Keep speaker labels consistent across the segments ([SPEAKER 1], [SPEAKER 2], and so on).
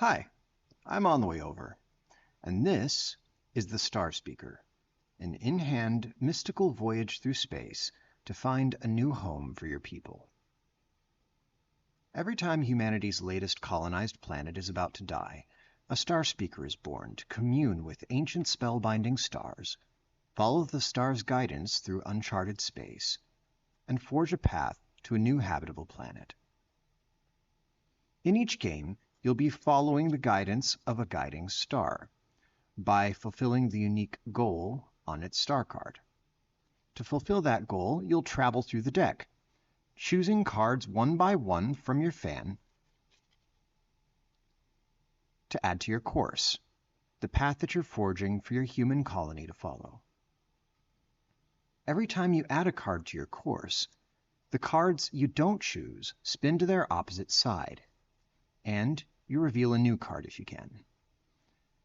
[SPEAKER 1] Hi, I'm on the way over, and this is the Starspeaker, an in-hand mystical voyage through space to find a new home for your people. Every time humanity's latest colonized planet is about to die, a Starspeaker is born to commune with ancient spellbinding stars, follow the stars' guidance through uncharted space, and forge a path to a new habitable planet. In each game, you'll be following the guidance of a guiding star by fulfilling the unique goal on its star card. To fulfill that goal, you'll travel through the deck, choosing cards one by one from your fan to add to your course, the path that you're forging for your human colony to follow. Every time you add a card to your course, the cards you don't choose spin to their opposite side, and you reveal a new card if you can.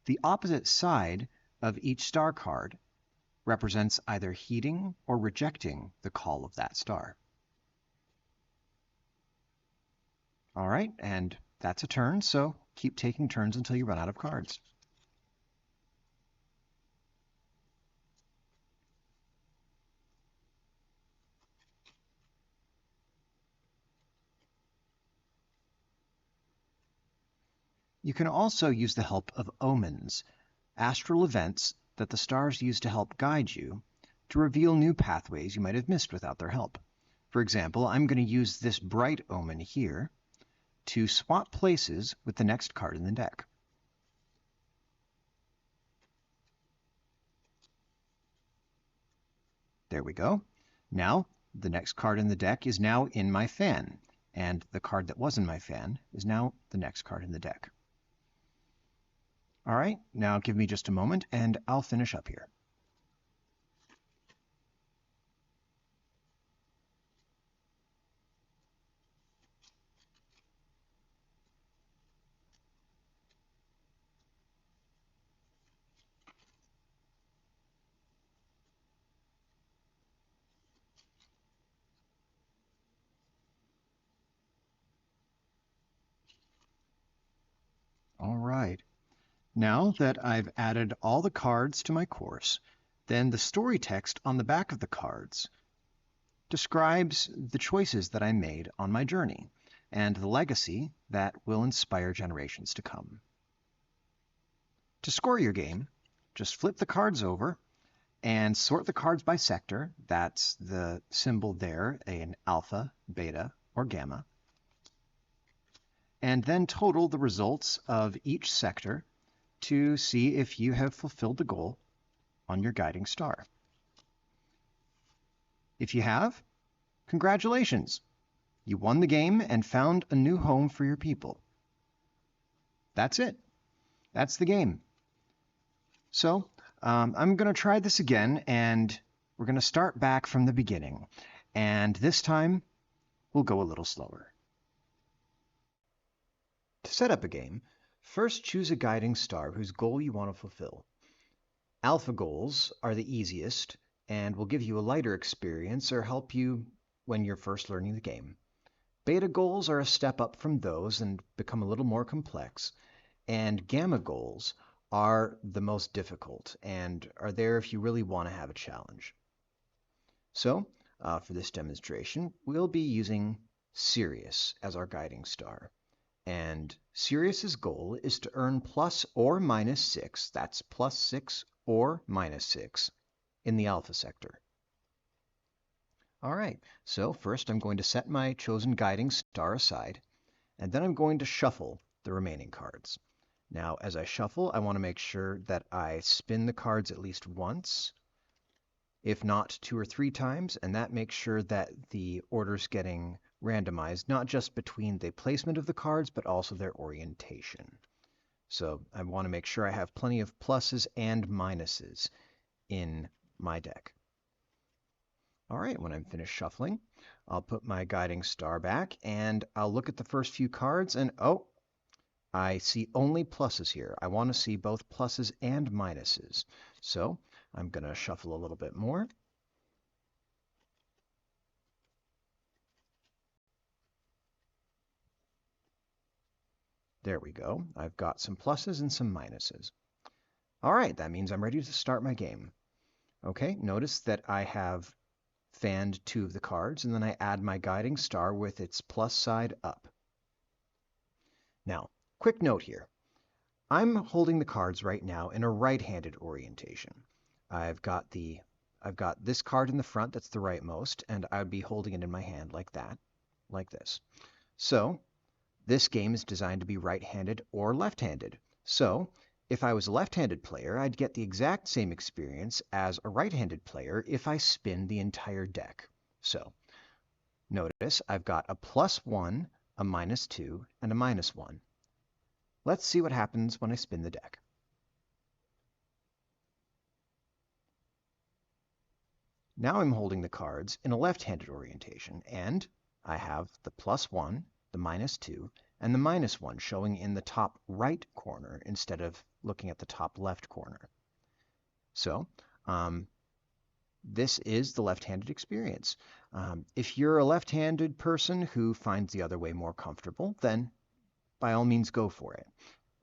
[SPEAKER 1] The opposite side of each star card represents either heeding or rejecting the call of that star. All right, and that's a turn, so keep taking turns until you run out of cards. You can also use the help of omens, astral events that the stars use to help guide you to reveal new pathways you might have missed without their help. For example, I'm going to use this bright omen here to swap places with the next card in the deck. There we go. Now, the next card in the deck is now in my fan, and the card that was in my fan is now the next card in the deck. All right, now give me just a moment and I'll finish up here. All right. Now that I've added all the cards to my course, then the story text on the back of the cards describes the choices that I made on my journey and the legacy that will inspire generations to come. To score your game, just flip the cards over and sort the cards by sector. That's the symbol there, an alpha, beta, or gamma. And then total the results of each sector to see if you have fulfilled the goal on your guiding star. If you have, congratulations! You won the game and found a new home for your people. That's it. That's the game. So I'm going to try this again, and we're going to start back from the beginning. And this time, we'll go a little slower. To set up a game, first choose a guiding star whose goal you want to fulfill. Alpha goals are the easiest and will give you a lighter experience or help you when you're first learning the game. Beta goals are a step up from those and become a little more complex. And gamma goals are the most difficult and are there if you really want to have a challenge. So, for this demonstration, we'll be using Sirius as our guiding star. And Sirius's goal is to earn plus or minus 6, that's plus 6 or minus 6, in the alpha sector. All right, so first I'm going to set my chosen guiding star aside, and then I'm going to shuffle the remaining cards. Now, as I shuffle, I want to make sure that I spin the cards at least once, if not 2 or 3 times, and that makes sure that the order's getting randomized, not just between the placement of the cards, but also their orientation. So I want to make sure I have plenty of pluses and minuses in my deck. All right, when I'm finished shuffling, I'll put my guiding star back, and I'll look at the first few cards, and oh, I see only pluses here. I want to see both pluses and minuses. So I'm going to shuffle a little bit more. There we go. I've got some pluses and some minuses. All right, that means I'm ready to start my game. Okay, notice that I have fanned 2 of the cards, and then I add my guiding star with its plus side up. Now, quick note here. I'm holding the cards right now in a right-handed orientation. I've got this card in the front that's the rightmost, and I would be holding it in my hand like that, like this. So this game is designed to be right-handed or left-handed. So if I was a left-handed player, I'd get the exact same experience as a right-handed player if I spin the entire deck. So notice I've got a +1, a -2, and a -1. Let's see what happens when I spin the deck. Now I'm holding the cards in a left-handed orientation, and I have the +1, the -2, and the -1 showing in the top right corner instead of looking at the top left corner. So this is the left-handed experience. If you're a left-handed person who finds the other way more comfortable, then by all means go for it.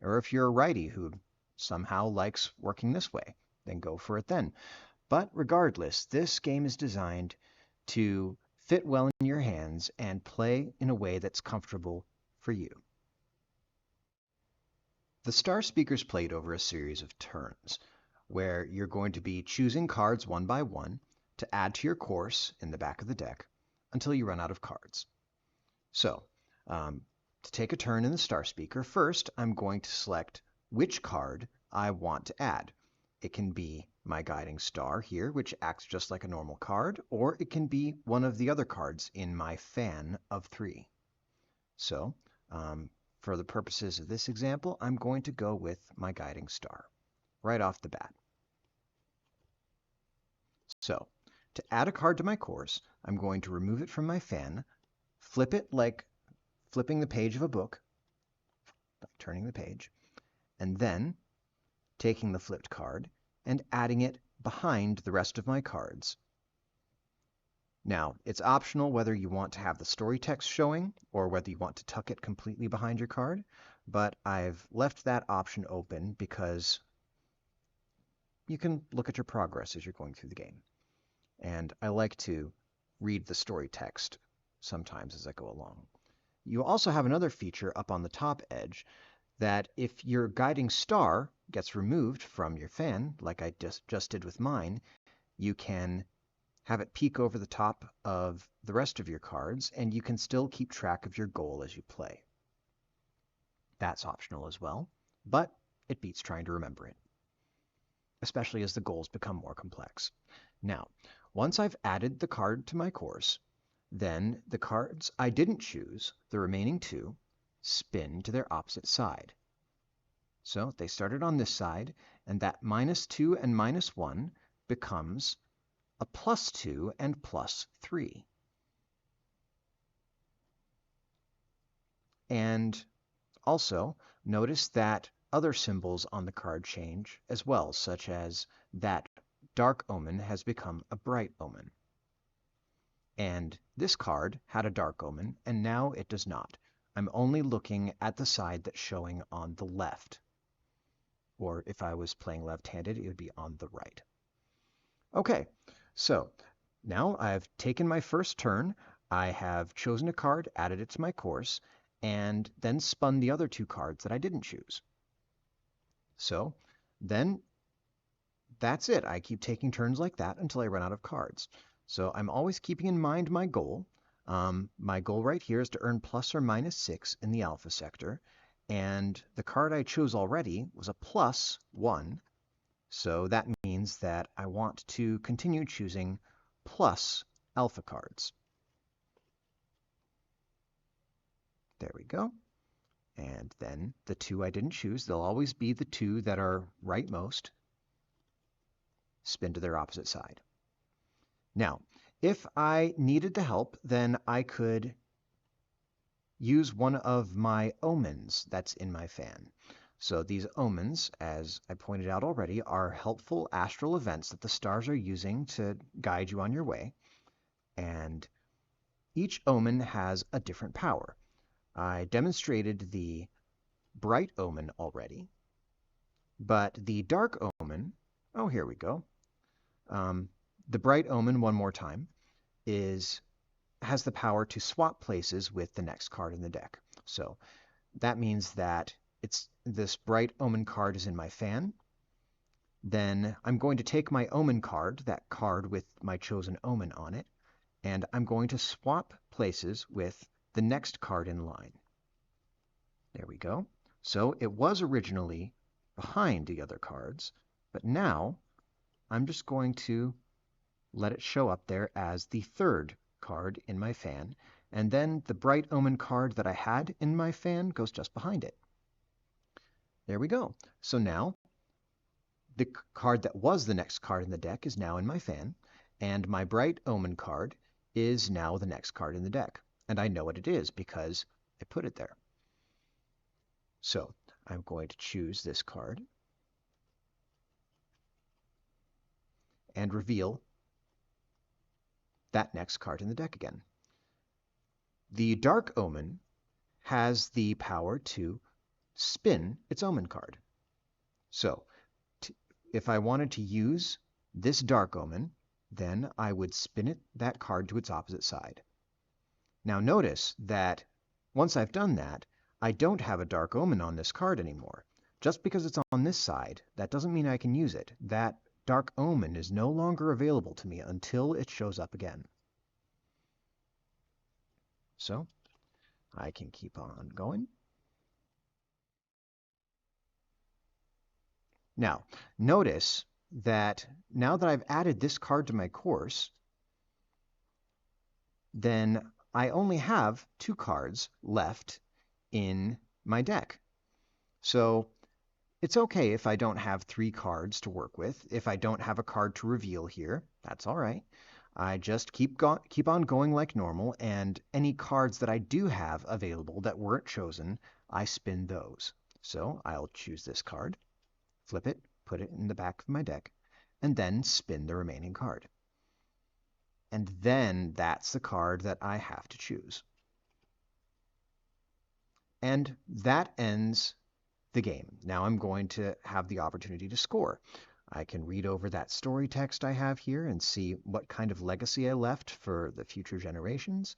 [SPEAKER 1] Or if you're a righty who somehow likes working this way, then go for it then. But regardless, this game is designed to fit well in your hands and play in a way that's comfortable for you. The Starspeaker's played over a series of turns, where you're going to be choosing cards one by one to add to your course in the back of the deck until you run out of cards. So, to take a turn in the Starspeaker, first I'm going to select which card I want to add. It can be my guiding star here, which acts just like a normal card, or it can be one of the other cards in my fan of 3. So, for the purposes of this example, I'm going to go with my guiding star right off the bat. So, to add a card to my course, I'm going to remove it from my fan, flip it like flipping the page of a book, turning the page, and then taking the flipped card and adding it behind the rest of my cards. Now, it's optional whether you want to have the story text showing or whether you want to tuck it completely behind your card, but I've left that option open because you can look at your progress as you're going through the game. And I like to read the story text sometimes as I go along. You also have another feature up on the top edge that if your guiding star gets removed from your fan, like I just did with mine, you can have it peek over the top of the rest of your cards, and you can still keep track of your goal as you play. That's optional as well, but it beats trying to remember it, especially as the goals become more complex. Now, once I've added the card to my course, then the cards I didn't choose, the remaining 2, spin to their opposite side. So they started on this side, and that -2 and -1 becomes a +2 and +3. And also notice that other symbols on the card change as well, such as that dark omen has become a bright omen. And this card had a dark omen, and now it does not. I'm only looking at the side that's showing on the left. Or if I was playing left-handed, it would be on the right. Okay, so now I've taken my first turn. I have chosen a card, added it to my course, and then spun the other 2 cards that I didn't choose. So then that's it. I keep taking turns like that until I run out of cards. So I'm always keeping in mind my goal. My goal right here is to earn plus or minus 6 in the alpha sector. And the card I chose already was a +1. So that means that I want to continue choosing plus alpha cards. There we go. And then the 2 I didn't choose, they'll always be the 2 that are rightmost. Spin to their opposite side. Now, if I needed the help, then I could use one of my omens that's in my fan. So these omens, as I pointed out already, are helpful astral events that the stars are using to guide you on your way. And each omen has a different power. I demonstrated the bright omen already, but the dark omen, oh, here we go. The bright omen, one more time, has the power to swap places with the next card in the deck. So that means that this bright omen card is in my fan. Then I'm going to take my omen card, that card with my chosen omen on it, and I'm going to swap places with the next card in line. There we go. So it was originally behind the other cards, but now I'm just going to let it show up there as the third card in my fan, and then the bright omen card that I had in my fan goes just behind it. There we go. So now the card that was the next card in the deck is now in my fan, and my bright omen card is now the next card in the deck. And I know what it is because I put it there. So I'm going to choose this card and reveal that next card in the deck again. The dark omen has the power to spin its omen card. So if I wanted to use this dark omen, then I would spin that card to its opposite side. Now notice that once I've done that, I don't have a dark omen on this card anymore. Just because it's on this side, that doesn't mean I can use it. That dark omen is no longer available to me until it shows up again. So I can keep on going. Now, notice that now that I've added this card to my course, then I only have 2 cards left in my deck. So it's okay if I don't have 3 cards to work with. If I don't have a card to reveal here, that's all right. I just keep on going like normal, and any cards that I do have available that weren't chosen, I spin those. So I'll choose this card, flip it, put it in the back of my deck, and then spin the remaining card. And then that's the card that I have to choose. And that ends the game. Now I'm going to have the opportunity to score. I can read over that story text I have here and see what kind of legacy I left for the future generations.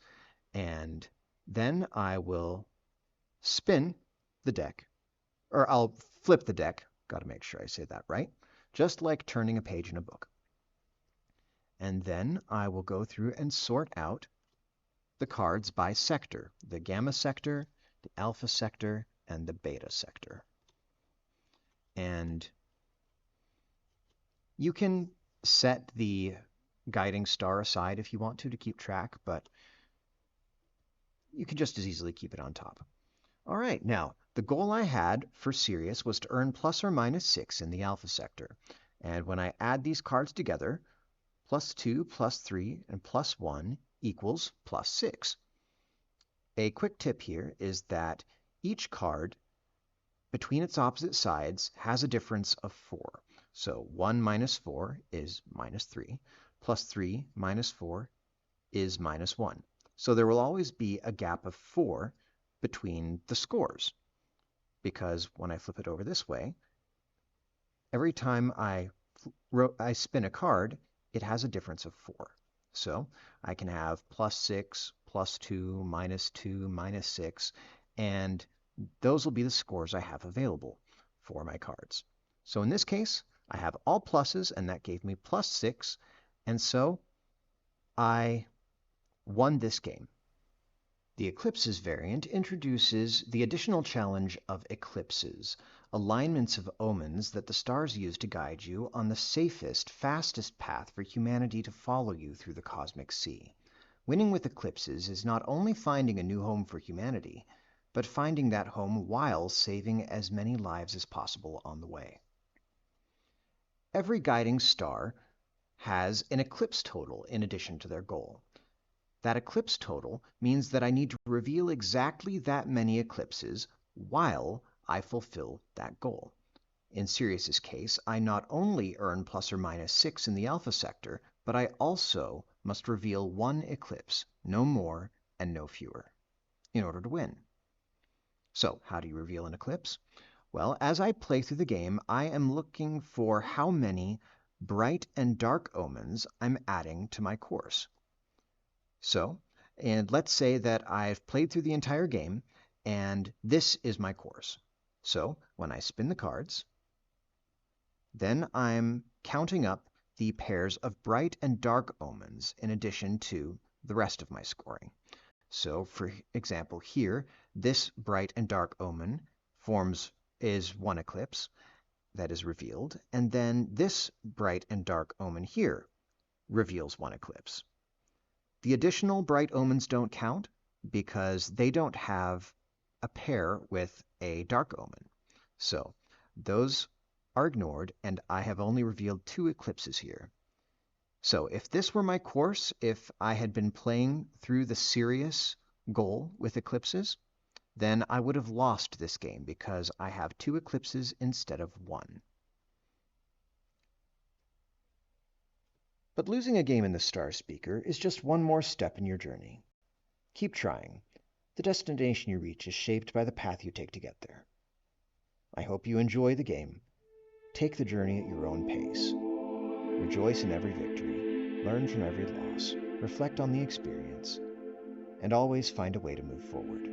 [SPEAKER 1] And then I will spin the deck, or I'll flip the deck. Got to make sure I say that right. Just like turning a page in a book. And then I will go through and sort out the cards by sector, the gamma sector, the alpha sector, and the beta sector. And you can set the guiding star aside if you want to keep track, but you can just as easily keep it on top. All right, now, the goal I had for Sirius was to earn plus or minus 6 in the alpha sector. And when I add these cards together, plus 2, plus 3, and plus 1 equals plus 6. A quick tip here is that each card between its opposite sides has a difference of 4. So 1 minus 4 is minus 3, plus 3 minus 4 is minus 1. So there will always be a gap of 4 between the scores, because when I flip it over this way, every time I spin a card, it has a difference of 4. So I can have plus 6, plus 2, minus 6, and those will be the scores I have available for my cards. So in this case, I have all pluses, and that gave me plus 6, and so I won this game. The Eclipses variant introduces the additional challenge of Eclipses, alignments of omens that the stars use to guide you on the safest, fastest path for humanity to follow you through the cosmic sea. Winning with Eclipses is not only finding a new home for humanity, but finding that home while saving as many lives as possible on the way. Every guiding star has an eclipse total in addition to their goal. That eclipse total means that I need to reveal exactly that many eclipses while I fulfill that goal. In Sirius's case, I not only earn plus or minus 6 in the alpha sector, but I also must reveal 1 eclipse, no more and no fewer, in order to win. So, how do you reveal an eclipse? Well, as I play through the game, I am looking for how many bright and dark omens I'm adding to my course. So, and let's say that I've played through the entire game, and this is my course. So, when I spin the cards, then I'm counting up the pairs of bright and dark omens in addition to the rest of my scoring. So, for example, here, this bright and dark omen is one eclipse that is revealed, and then this bright and dark omen here reveals one eclipse. The additional bright omens don't count because they don't have a pair with a dark omen. So those are ignored, and I have only revealed 2 eclipses here. So if this were my course, if I had been playing through the serious goal with eclipses, then I would have lost this game because I have 2 eclipses instead of 1. But losing a game in the Starspeaker is just one more step in your journey. Keep trying. The destination you reach is shaped by the path you take to get there. I hope you enjoy the game. Take the journey at your own pace. Rejoice in every victory, learn from every loss, reflect on the experience, and always find a way to move forward.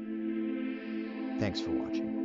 [SPEAKER 1] Thanks for watching.